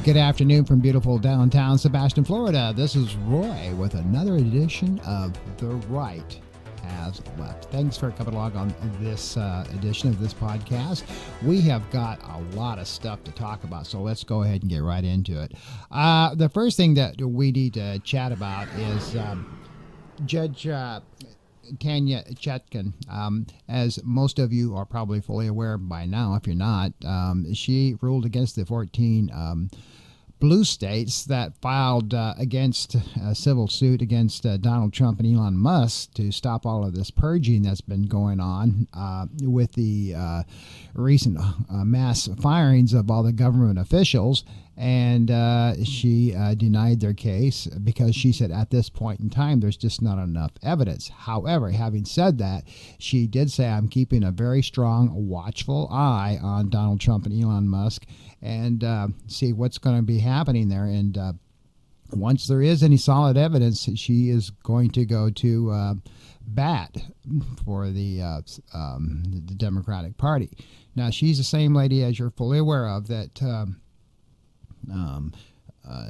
Good afternoon from beautiful downtown Sebastian, Florida. This is Roy with another edition of The Right Has Left. Thanks for coming along on this edition of this podcast. We have got a lot of stuff to talk about, so let's go ahead and get right into it. The first thing that we need to chat about is Judge Tanya Chutkan. As most of you are probably fully aware by now, if you're not, she ruled against the 14 blue states that filed against a civil suit against Donald Trump and Elon Musk to stop all of this purging that's been going on with the recent mass firings of all the government officials. And she denied their case because she said at this point in time there's just not enough evidence. However, having said that, she did say, I'm keeping a very strong, watchful eye on Donald Trump and Elon Musk and see what's going to be happening there. And once there is any solid evidence, she is going to go to bat for the Democratic Party. Now, she's the same lady, as you're fully aware of, that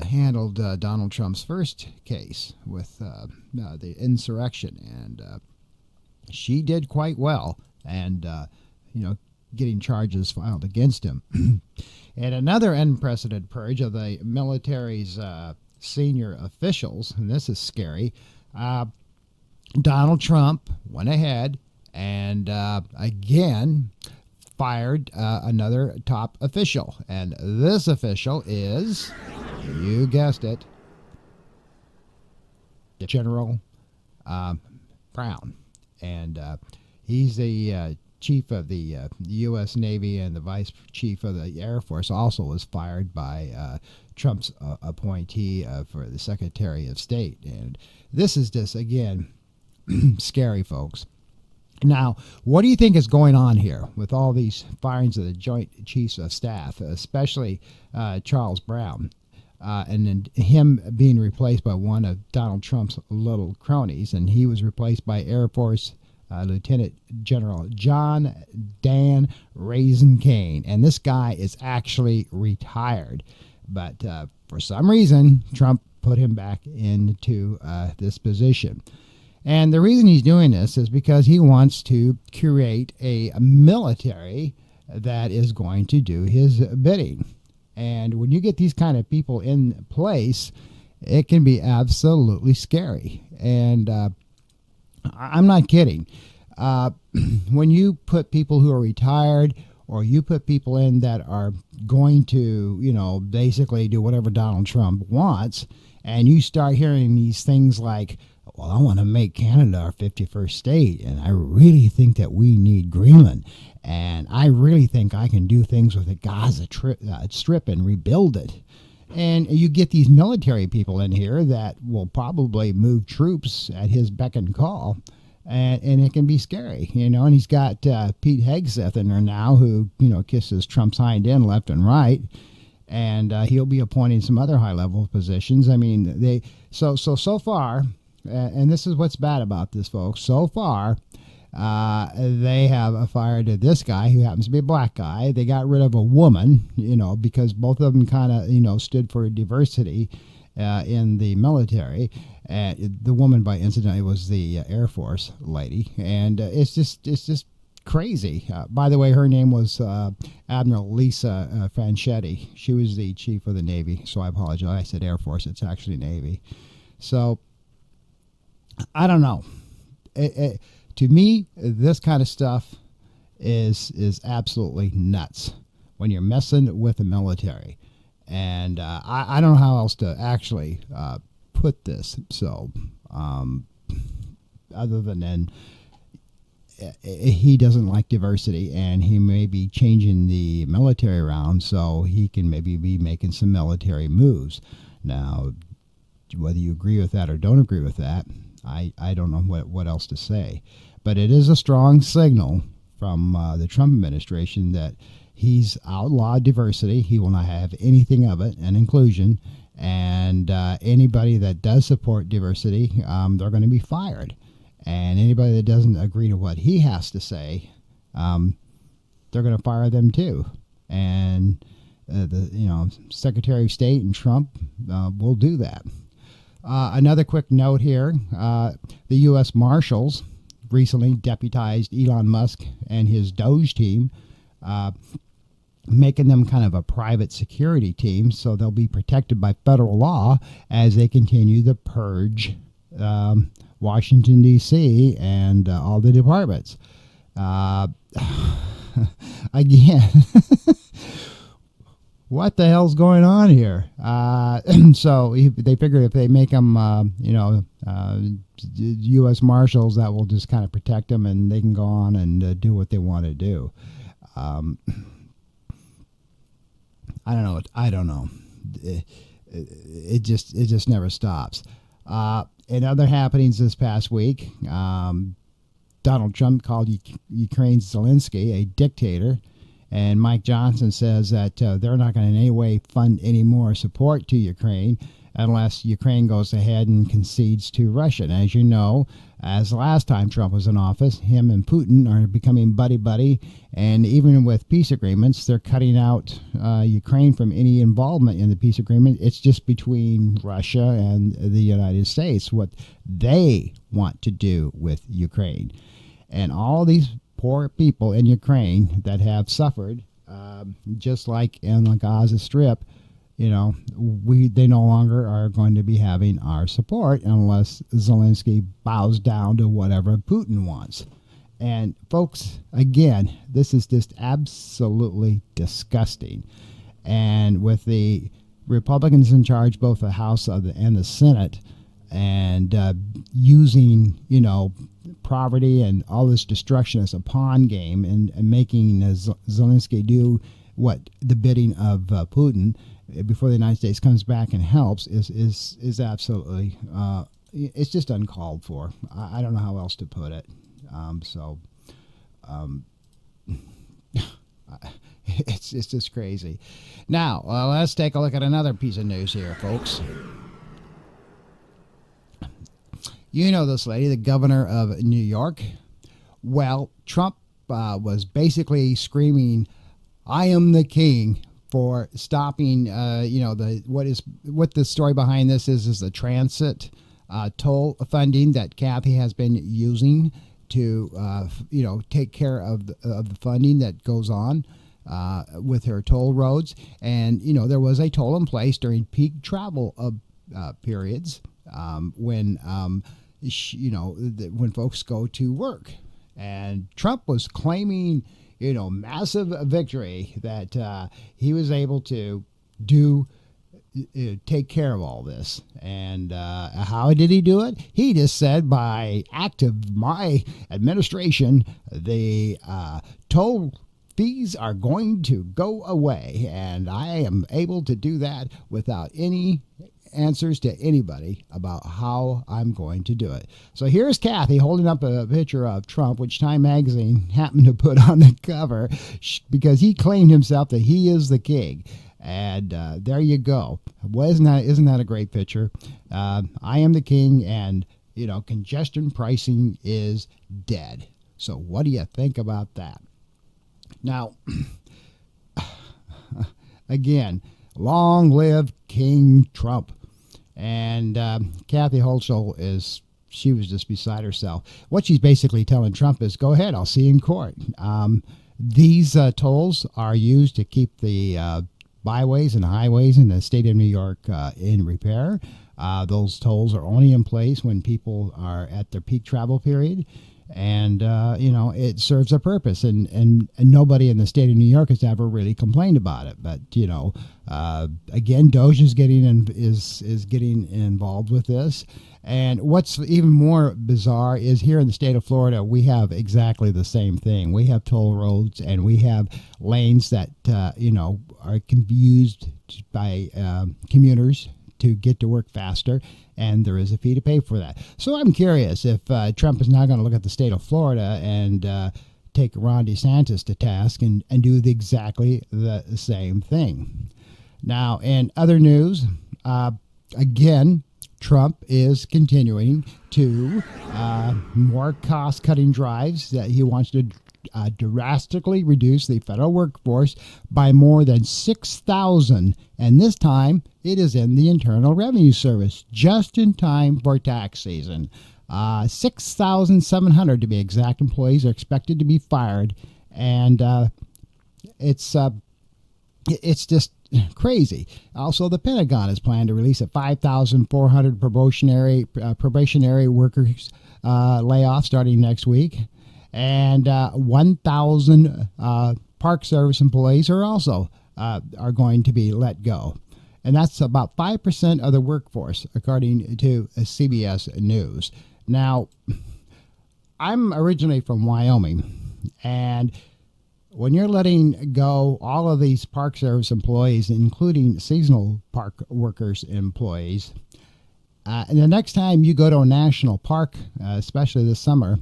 handled Donald Trump's first case with the insurrection, and she did quite well, and getting charges filed against him. And another unprecedented purge of the military's senior officials, and this is scary. Donald Trump went ahead and again fired another top official, and this official is, you guessed it, General Brown, and he's the chief of the U.S. Navy, and the vice chief of the Air Force also was fired by Trump's appointee for the Secretary of State. And this is just, again, scary, folks. Now, what do you think is going on here with all these firings of the Joint Chiefs of Staff, especially Charles Brown, and then him being replaced by one of Donald Trump's little cronies, and he was replaced by Air Force Lieutenant General John Dan Raisin Kane, and this guy is actually retired, but for some reason Trump put him back into this position. And the reason he's doing this is because he wants to create a military that is going to do his bidding. And when you get these kind of people in place, it can be absolutely scary. And I'm not kidding. When you put people who are retired, or you put people in that are going to, basically do whatever Donald Trump wants, and you start hearing these things like, well, I want to make Canada our 51st state, and I really think that we need Greenland, and I really think I can do things with the Gaza Strip and rebuild it. And you get these military people in here that will probably move troops at his beck and call, and it can be scary, And he's got Pete Hegseth in there now, who, kisses Trump's hind end left and right, and he'll be appointing some other high-level positions. I mean, so far. And this is what's bad about this, folks. So far, they have fired this guy who happens to be a black guy. They got rid of a woman, because both of them kind of, stood for diversity in the military. The woman, by incident, was the Air Force lady, and it's just crazy. By the way, her name was Admiral Lisa Franchetti. She was the chief of the Navy, so I apologize. I said Air Force. It's actually Navy. So I don't know. To me, this kind of stuff is absolutely nuts when you're messing with the military. And I don't know how else to actually put this. So other than he doesn't like diversity, and he may be changing the military around so he can maybe be making some military moves. Now, whether you agree with that or don't agree with that, I don't know what else to say. But it is a strong signal from the Trump administration that he's outlawed diversity. He will not have anything of it, and inclusion. And anybody that does support diversity, they're going to be fired. And anybody that doesn't agree to what he has to say, they're going to fire them too. And the Secretary of State and Trump will do that. Another quick note here: the U.S. Marshals recently deputized Elon Musk and his Doge team, making them kind of a private security team, so they'll be protected by federal law as they continue the purge Washington, D.C. and all the departments. Again, what the hell's going on here? So they figured if they make them, U.S. Marshals, that will just kind of protect them, and they can go on and do what they want to do. I don't know. It just never stops. In other happenings this past week, Donald Trump called Ukraine's Zelensky a dictator, and Mike Johnson says that they're not going to in any way fund any more support to Ukraine unless Ukraine goes ahead and concedes to Russia. And as you know, as the last time Trump was in office, him and Putin are becoming buddy-buddy, and even with peace agreements, they're cutting out Ukraine from any involvement in the peace agreement. It's just between Russia and the United States, what they want to do with Ukraine. And all these poor people in Ukraine that have suffered, just like in the Gaza Strip, they no longer are going to be having our support unless Zelensky bows down to whatever Putin wants. And folks, again, this is just absolutely disgusting. And with the Republicans in charge, both the House and the Senate, and using, poverty and all this destruction as a pawn game, and making Zelensky do what the bidding of Putin before the United States comes back and helps is absolutely it's just uncalled for. I don't know how else to put it. It's just crazy. Now let's take a look at another piece of news here, folks. You know this lady, the governor of New York. Well, Trump was basically screaming, "I am the king," for stopping, what the story behind this is the transit toll funding that Kathy has been using to, take care of the funding that goes on with her toll roads. And, there was a toll in place during peak travel periods when folks go to work. And Trump was claiming, massive victory that he was able to take care of all this. And how did he do it? He just said, by act of my administration, the toll fees are going to go away, and I am able to do that without any answers to anybody about how I'm going to do it. So here's Kathy holding up a picture of Trump, which Time magazine happened to put on the cover because he claimed himself that he is the king. And there you go. Well, isn't that a great picture? I am the king, and congestion pricing is dead. So what do you think about that? Now, again, long live King Trump. And Kathy Hochul she was just beside herself. What she's basically telling Trump is, go ahead, I'll see you in court. These tolls are used to keep the byways and highways in the state of New York in repair. Those tolls are only in place when people are at their peak travel period. And, it serves a purpose. And nobody in the state of New York has ever really complained about it. But, again, Doge is getting involved with this. And what's even more bizarre is here in the state of Florida, we have exactly the same thing. We have toll roads, and we have lanes that, are used by commuters to get to work faster, and there is a fee to pay for that. So I'm curious if Trump is now going to look at the state of Florida and take Ron DeSantis to task and do exactly the same thing. Now, in other news, again, Trump is continuing to more cost-cutting drives that he wants to drastically reduce the federal workforce by more than 6,000, and this time it is in the Internal Revenue Service, just in time for tax season. 6,700 to be exact employees are expected to be fired, and it's just crazy. Also, the Pentagon has planned to release a 5,400 probationary workers layoff starting next week, and 1,000 Park Service employees are also are going to be let go, and that's about 5% of the workforce, according to CBS News. Now, I'm originally from Wyoming, and when you're letting go all of these Park Service employees, including seasonal park workers employees, and the next time you go to a national park, especially this summer,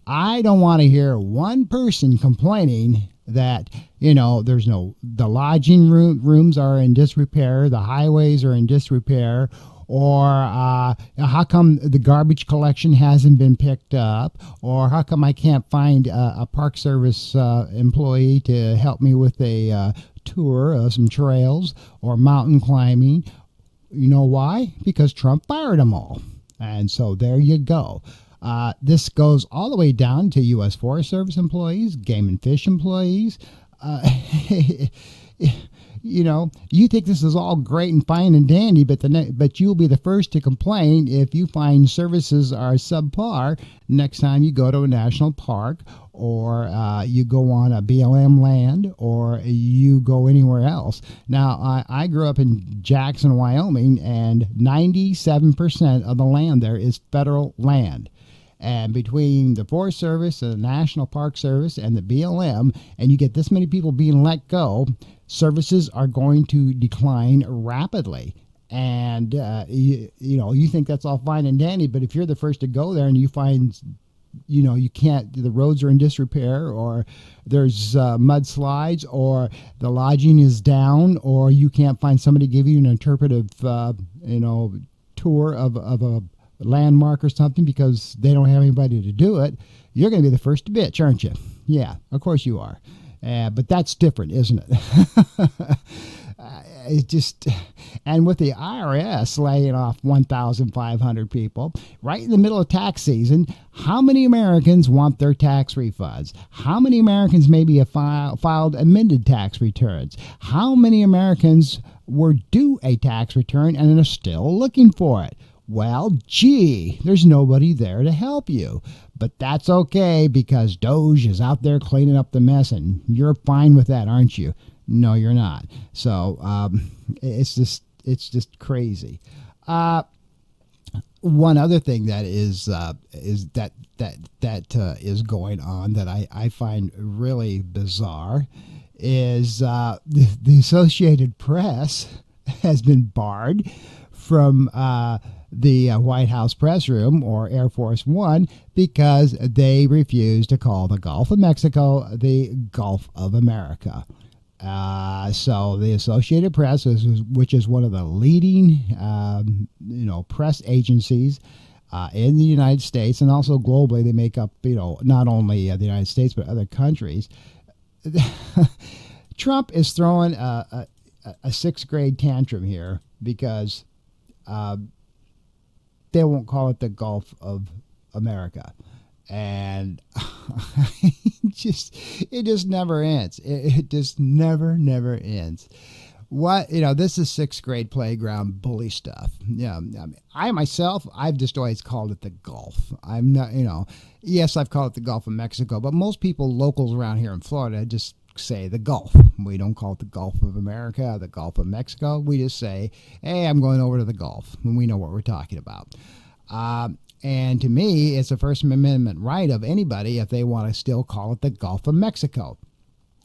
I don't want to hear one person complaining that, the lodging rooms are in disrepair, the highways are in disrepair, or how come the garbage collection hasn't been picked up, or how come I can't find a Park Service employee to help me with a tour of some trails or mountain climbing. You know why? Because Trump fired them all. And so there you go. This goes all the way down to U.S. Forest Service employees, game and fish employees. You think this is all great and fine and dandy, but you'll be the first to complain if you find services are subpar next time you go to a national park, or you go on a BLM land, or you go anywhere else. Now, I grew up in Jackson, Wyoming, and 97% of the land there is federal land. And between the Forest Service and the National Park Service and the BLM, and you get this many people being let go, services are going to decline rapidly. And, you think that's all fine and dandy, but if you're the first to go there and you find, you can't, the roads are in disrepair, or there's mudslides, or the lodging is down, or you can't find somebody to give you an interpretive, tour of a landmark or something because they don't have anybody to do it, you're going to be the first to bitch, aren't you? Yeah, of course you are. But that's different, isn't it? And with the IRS laying off 1,500 people right in the middle of tax season, how many Americans want their tax refunds? How many Americans maybe have filed amended tax returns? How many Americans were due a tax return and are still looking for it? Well, gee, there's nobody there to help you. But that's okay, because Doge is out there cleaning up the mess, and you're fine with that, aren't you? No, you're not. So it's just crazy. One other thing that is going on that I find really bizarre is the Associated Press has been barred from the White House press room, or Air Force One, because they refuse to call the Gulf of Mexico the Gulf of America. So the Associated Press, which is one of the leading, press agencies in the United States, and also globally, they make up, not only the United States but other countries. Trump is throwing a sixth grade tantrum here because they won't call it the Gulf of America. And it just never ends. It just never ends. This is sixth grade playground bully stuff. Yeah, I myself, I've just always called it the Gulf. I'm not, yes, I've called it the Gulf of Mexico, but most people, locals around here in Florida, just say the Gulf. We don't call it the Gulf of America, the Gulf of Mexico. We just say, hey, I'm going over to the Gulf, and we know what we're talking about. And to me, it's a First Amendment right of anybody if they want to still call it the Gulf of Mexico.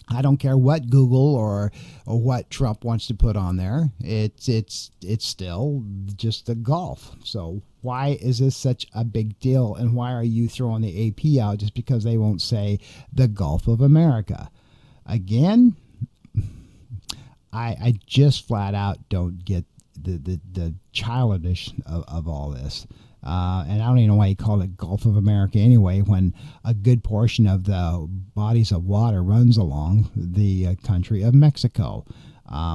I don't care what Google or what Trump wants to put on there. It's still just the Gulf. So why is this such a big deal? And why are you throwing the AP out just because they won't say the Gulf of America? Again, I just flat out don't get the childish of all this. And I don't even know why he called it Gulf of America anyway, when a good portion of the bodies of water runs along the country of Mexico.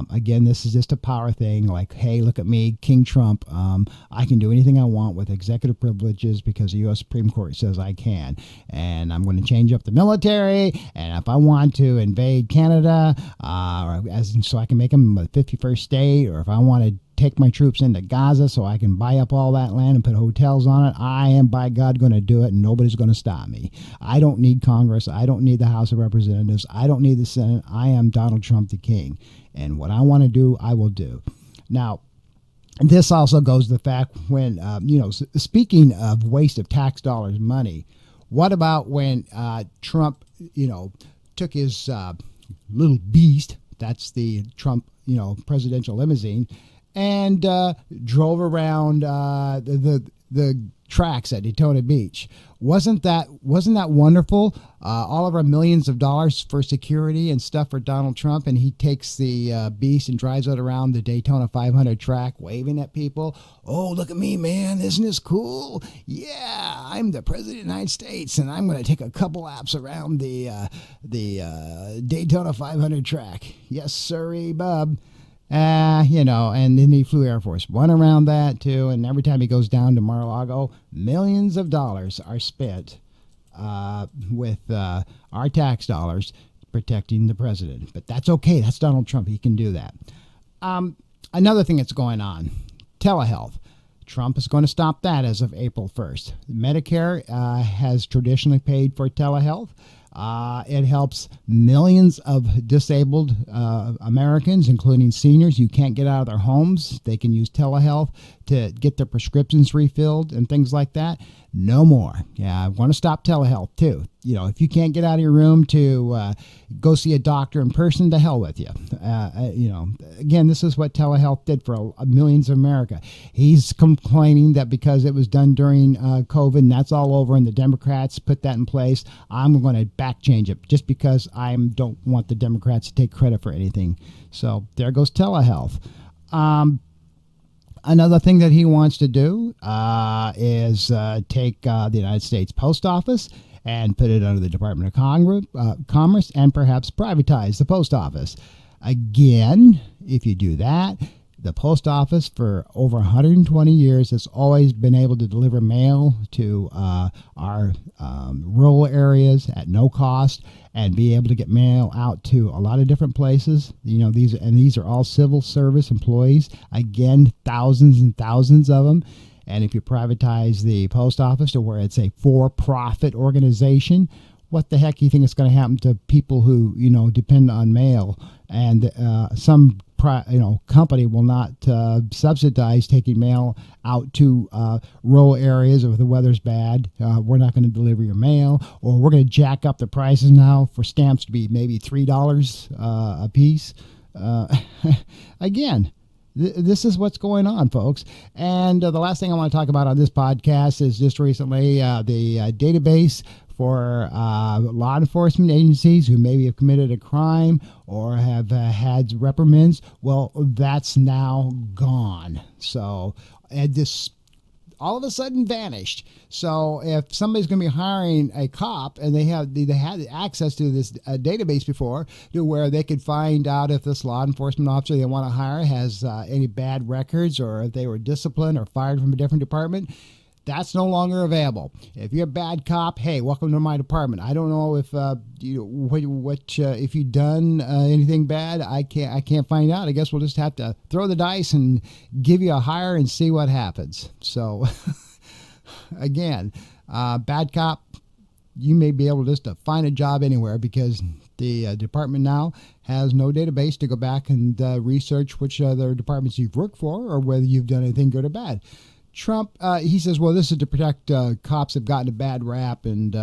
Again, this is just a power thing, like, hey, look at me, King Trump. I can do anything I want with executive privileges because the U.S. Supreme Court says I can. And I'm going to change up the military. And if I want to invade Canada, so I can make them a 51st state, or if I want to take my troops into Gaza so I can buy up all that land and put hotels on it, I am, by God, going to do it, and nobody's going to stop me. I don't need Congress. I don't need the House of Representatives. I don't need the Senate. I am Donald Trump, the king. And what I want to do, I will do. Now, this also goes to the fact when, speaking of waste of tax dollars money, what about when Trump, took his little beast, that's the Trump, presidential limousine, and drove around the tracks at Daytona Beach. Wasn't that wonderful? All of our millions of dollars for security and stuff for Donald Trump, and he takes the beast and drives it around the Daytona 500 track, waving at people. Oh, look at me, man! Isn't this cool? Yeah, I'm the president of the United States, and I'm going to take a couple laps around the Daytona 500 track. Yes, sirree, bub. And then he flew Air Force One around that too. And every time he goes down to Mar-a-Lago, millions of dollars are spent with our tax dollars protecting the president. But that's okay. That's Donald Trump. He can do that. Another thing that's going on, telehealth. Trump is going to stop that as of April 1st. Medicare has traditionally paid for telehealth. It helps millions of disabled Americans, including seniors. You can't get out of their homes. They can use telehealth to get their prescriptions refilled and things like that. No more. Yeah, I want to stop telehealth too. If you can't get out of your room to go see a doctor in person, to hell with you. Again, this is what telehealth did for millions of America. He's complaining that because it was done during COVID and that's all over and the Democrats put that in place, I'm going to back change it just because I don't want the Democrats to take credit for anything. So there goes telehealth. Another thing that he wants to do is take the United States Post Office and put it under the Department of Commerce and perhaps privatize the post office. Again, if you do that, the post office for over 120 years has always been able to deliver mail to our rural areas at no cost and be able to get mail out to a lot of different places. These are all civil service employees. Again, thousands and thousands of them. And if you privatize the post office to where it's a for-profit organization, what the heck do you think is going to happen to people who, depend on mail? And some company will not subsidize taking mail out to rural areas or if the weather's bad. We're not going to deliver your mail, or we're going to jack up the prices now for stamps to be maybe $3 a piece. Again, this is what's going on, folks. And the last thing I want to talk about on this podcast is just recently the database for law enforcement agencies who maybe have committed a crime or have had reprimands. Well, that's now gone. So this all of a sudden vanished. So if somebody's going to be hiring a cop and they had access to this database before, to where they could find out if this law enforcement officer they want to hire has any bad records or if they were disciplined or fired from a different department, that's no longer available. If you're a bad cop, hey, welcome to my department. I don't know if if you've done anything bad. I can't find out. I guess we'll just have to throw the dice and give you a hire and see what happens. So, again, bad cop, you may be able just to find a job anywhere because the department now has no database to go back and research which other departments you've worked for or whether you've done anything good or bad. Trump, he says, well, this is to protect cops have gotten a bad rap and,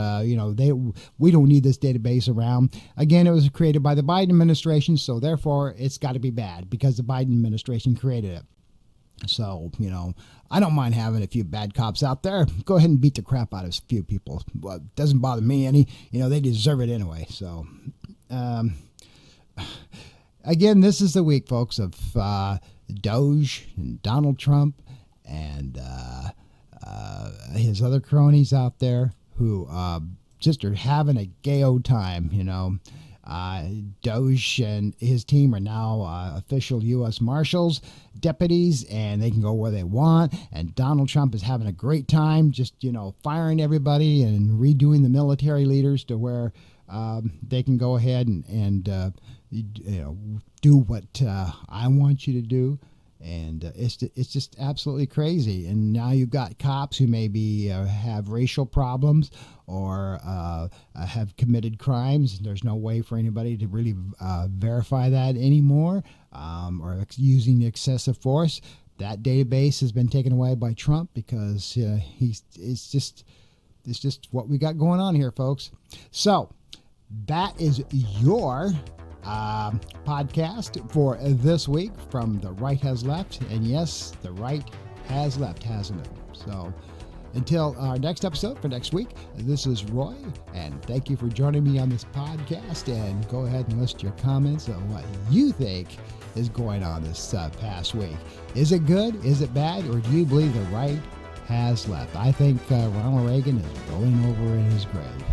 we don't need this database around. Again, it was created by the Biden administration, so therefore it's got to be bad because the Biden administration created it. So, I don't mind having a few bad cops out there. Go ahead and beat the crap out of a few people. Well, it doesn't bother me any. They deserve it anyway. So, again, this is the week, folks, of Doge and Donald Trump and his other cronies out there who just are having a gay old time, Doge and his team are now official U.S. Marshals, deputies, and they can go where they want. And Donald Trump is having a great time just, firing everybody and redoing the military leaders to where they can go ahead and do what I want you to do. And it's just absolutely crazy. And now you've got cops who maybe have racial problems or have committed crimes. There's no way for anybody to really verify that anymore, or using excessive force. That database has been taken away by Trump because it's just what we got going on here, folks. So that is your podcast for this week from The Right Has Left. And yes, the right has left, hasn't it? So until our next episode for next week, this is Roy, and thank you for joining me on this podcast. And go ahead and list your comments on what you think is going on this past week. Is it good? Is it bad? Or do you believe the right has left? I think Ronald Reagan is rolling over in his grave.